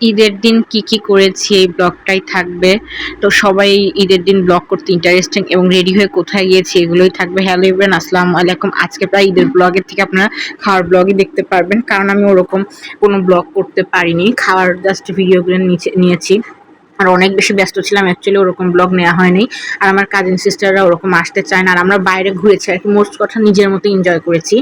ঈদের দিন কি কি করেছি এই ব্লগটাই থাকবে। তো সবাই ঈদের দিন ব্লগ করতে ইন্টারেস্টিং এবং রেডি হয়ে কোথায় গিয়েছি এগুলোই থাকবে। হ্যালো এভরিওয়ান, আসসালামু আলাইকুম। আজকে প্রায় ঈদের ব্লগের থেকে আপনারা খাওয়ার ব্লগই দেখতে পারবেন, কারণ আমি ওরকম কোনো ব্লগ করতে পারিনি। খাওয়ার জাস্ট ভিডিওগুলো নিয়েছি। আর অনেক বেশি ব্যস্ত ছিলাম, অ্যাকচুয়ালি ওরকম ব্লগ নেওয়া হয়নি। আর আমার কাজিন সিস্টাররা ওরকম আসতে চায় না। আর আমরা বাইরে ঘুরেছি আর কি, মোস্ট কথা নিজের মতো এনজয় করেছি।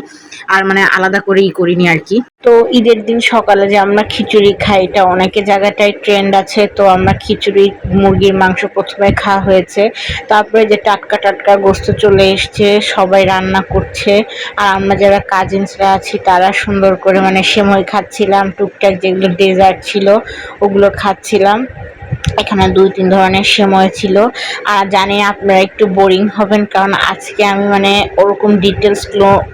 আর মানে আলাদা করে করিনি আর কি। তো ঈদের দিন সকালে যে আমরা খিচুড়ি খাই, এটা অনেকে জায়গাটায় ট্রেন্ড আছে। তো আমরা খিচুড়ি, মুরগির মাংস প্রথমে খাওয়া হয়েছে। তারপরে যে টাটকা টাটকা গোস্ত চলে এসছে, সবাই রান্না করছে। আর আমরা যারা কাজিনসরা আছি তারা সুন্দর করে মানে সেমই খাচ্ছিলাম, টুকটাক যেগুলো ডেজার্ট ছিল ওগুলো খাচ্ছিলাম। এখানে ২-৩ ধরনের সেময় ছিল। আর জানি আপনারা একটু বোরিং হবেন, কারণ আজকে আমি মানে ওরকম ডিটেলস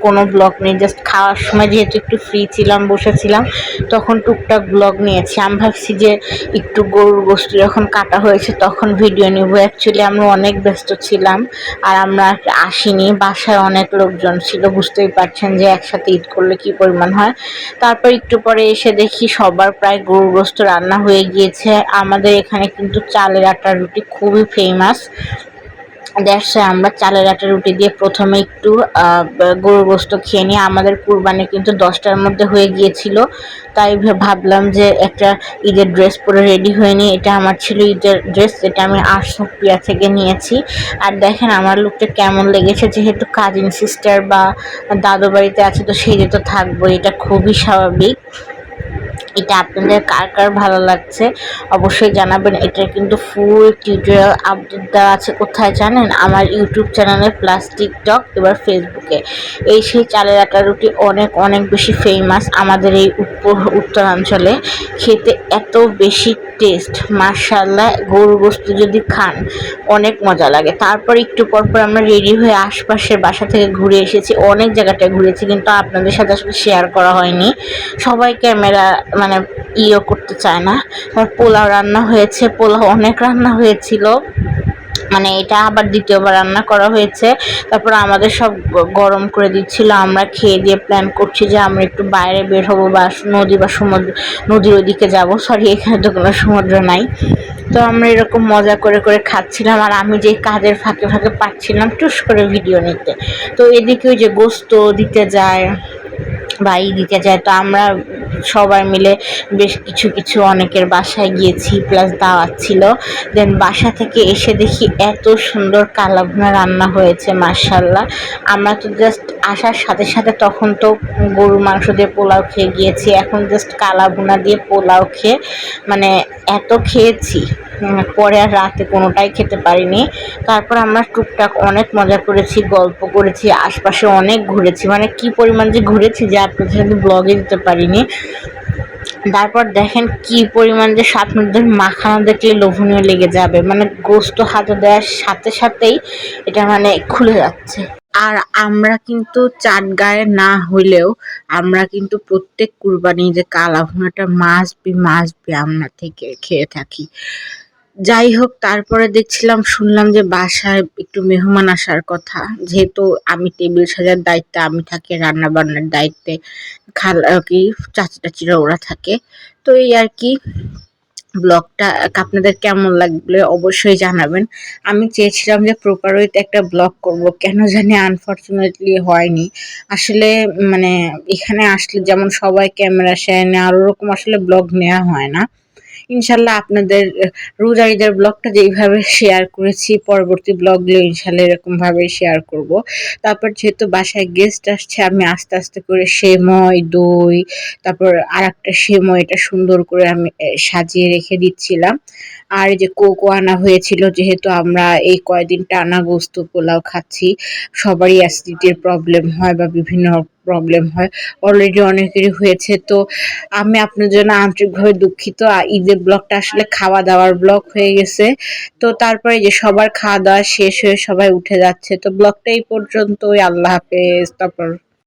কোনো ব্লগ নেই। জাস্ট খাওয়ার সময় যেহেতু একটু ফ্রি ছিলাম, বসেছিলাম, তখন টুকটাক ব্লগ নিয়েছি। আমি ভাবছি যে একটু গরুর গোশত যখন কাটা হয়েছে তখন ভিডিও নেব। অ্যাকচুয়ালি আমরা অনেক ব্যস্ত ছিলাম আর আমরা আসিনি। বাসায় অনেক লোকজন ছিল, বুঝতেই পারছেন যে একসাথে ঈদ করলে কি পরিমাণ হয়। তারপর একটু পরে এসে দেখি সবার প্রায় গরুর গোশত রান্না হয়ে গিয়েছে। আমাদের এখানে কিন্তু চালের আটার রুটি খুবই ফেমাস। দ্যাটস আমরা চালের আটার রুটি দিয়ে প্রথমে একটু গরুর গোশত খেয়ে নিই। আমাদের কুরবানি কিন্তু 10টার মধ্যে হয়ে গিয়েছিল, তাই ভাবলাম যে একটা ঈদের ড্রেস পরে রেডি হয়ে নিই। এটা আমার ছিল ঈদের ড্রেস, এটা আমি আরশোপিয়া থেকে নিয়েছি। আর দেখেন আমার লুকটা কেমন লেগেছে। যেহেতু কাজিন সিস্টার বা দাদু বাড়িতে আছে তো সেজে তো থাকবো, এটা খুবই স্বাভাবিক। এটা আপনাদের কার কার ভালো লাগছে অবশ্যই জানাবেন। এটার কিন্তু ফুল টিউটোরিয়াল আপডেট দেওয়া আছে কোথায় জানেন? আমার ইউটিউব চ্যানেলে প্লাস টিকটক এবার ফেসবুকে। এই সেই চালের আটা রুটি অনেক অনেক বেশি ফেমাস আমাদের এই উত্তরাঞ্চলে। খেতে এত বেশি টেস্ট, মাশাআল্লাহ। গরুর গোশত যদি খান অনেক মজা লাগে। তারপর একটু পর পর আমরা রেডি হয়ে আশপাশের বাসা থেকে ঘুরে এসেছি, অনেক জায়গাটায় ঘুরেছি, কিন্তু আপনাদের সাথে আসলে শেয়ার করা হয়নি। সবাই ক্যামেরা মানে করতে চায় না। পোলাও রান্না হয়েছে, পোলাও অনেক রান্না হয়েছিল, মানে এটা আবার দ্বিতীয়বার রান্না করা হয়েছে। তারপর আমাদের সব গরম করে দিচ্ছিল, আমরা খেয়ে দিয়ে প্ল্যান করছি যে আমরা একটু বাইরে বের হবো বা নদী বা সমুদ্র, নদীর ওইদিকে যাবো। সরি, এখানে তো কোনো সমুদ্র নাই। তো আমরা এরকম মজা করে করে খাচ্ছিলাম, আর আমি যে কাজের ফাঁকে ফাঁকে পাচ্ছিলাম টুস করে ভিডিও নিতে। তো এদিকে ওই যে গোস্ত দিতে যায় বা দিতে যায়, তো আমরা সবাই মিলে বেশ কিছু কিছু অনেকের বাসায় গিয়েছি, প্লাস দাওয়াত ছিল। দেন বাসা থেকে এসে দেখি এত সুন্দর কালা ভুনা রান্না হয়েছে, মাশাআল্লাহ। আমরা তো জাস্ট আসার সাথে সাথে তখন তো গরুর মাংস দিয়ে পোলাও খেয়ে গিয়েছি, এখন জাস্ট কালা ভুনা দিয়ে পোলাও খেয়ে মানে এত খেয়েছি। পরে আর রাতে কোনোটাই খেতে পারিনি। তারপর আমরা টুকটাক অনেক মজা করেছি, গল্প করেছি, আশপাশে অনেক ঘুরেছি, মানে কি পরিমাণ যে ঘুরেছি যে আপনাদের সাথে ব্লগে দিতে পারিনি। তারপর দেখেন কি পরিমাণ যে আপনাদের মাখানো দেখলে লোভনীয় লেগে যাবে, মানে গোস্ত হাতে দেওয়ার সাথে সাথেই এটা মানে খুলে যাচ্ছে। আর আমরা কিন্তু চাটগাঁয়ে না হইলেও আমরা কিন্তু প্রত্যেক কুরবানি যে কালা ভুনাটা মাস্ট বি আমরা থেকে খেয়ে থাকি। যাই হোক, তারপরে শুনলাম যে বাসায় একটু মেহমান আসার কথা। যেহেতু আমি টেবিল সাজার দায়িত্বে আমি থাকি, রান্না বান্নার দায়িত্বে কি চাচি টাচিরা ওরা থাকে। তো এই আর কি। ব্লগটা আপনাদের কেমন লাগলে অবশ্যই জানাবেন। আমি চেয়েছিলাম যে প্রপার ওয়েতে একটা ব্লগ করব, কেন জানি আনফরচুনেটলি হয়নি। আসলে মানে এখানে আসলে যেমন সবাই ক্যামেরা শেয়ার নেয়, আর ওরকম আসলে ব্লগ নেওয়া হয় না। ইনশাল্লাহ আপনাদের রোজা ঈদের ব্লগটা যেইভাবে শেয়ার করেছি, পরবর্তী ব্লগগুলো ইনশাল্লাহ এরকম ভাবে শেয়ার করব। তারপর যেহেতু বাসায় গেস্ট আসছে, আমি আস্তে আস্তে করে সেময়, দই, তারপর আর একটা সেময়, এটা সুন্দর করে আমি সাজিয়ে রেখে দিচ্ছিলাম। আর এই যে কোকো আনা হয়েছিল, যেহেতু আমরা এই কয়দিন টানা গোস্ত পোলাও খাচ্ছি, সবারই অ্যাসিডিটির প্রবলেম হয় বা বিভিন্ন প্রবলেম হয়, অলরেডি অনেকেরই হয়েছে। তো আমি আপনার জন্য আন্তরিকভাবে দুঃখিত। ঈদের ব্লগটা আসলে খাওয়া দাওয়ার ব্লগ হয়ে গেছে। তো তারপরে যে সবার খাওয়া দাওয়া শেষ হয়ে সবাই উঠে যাচ্ছে, তো ব্লগটা এই পর্যন্তই। আল্লাহ হাফেজ। তারপর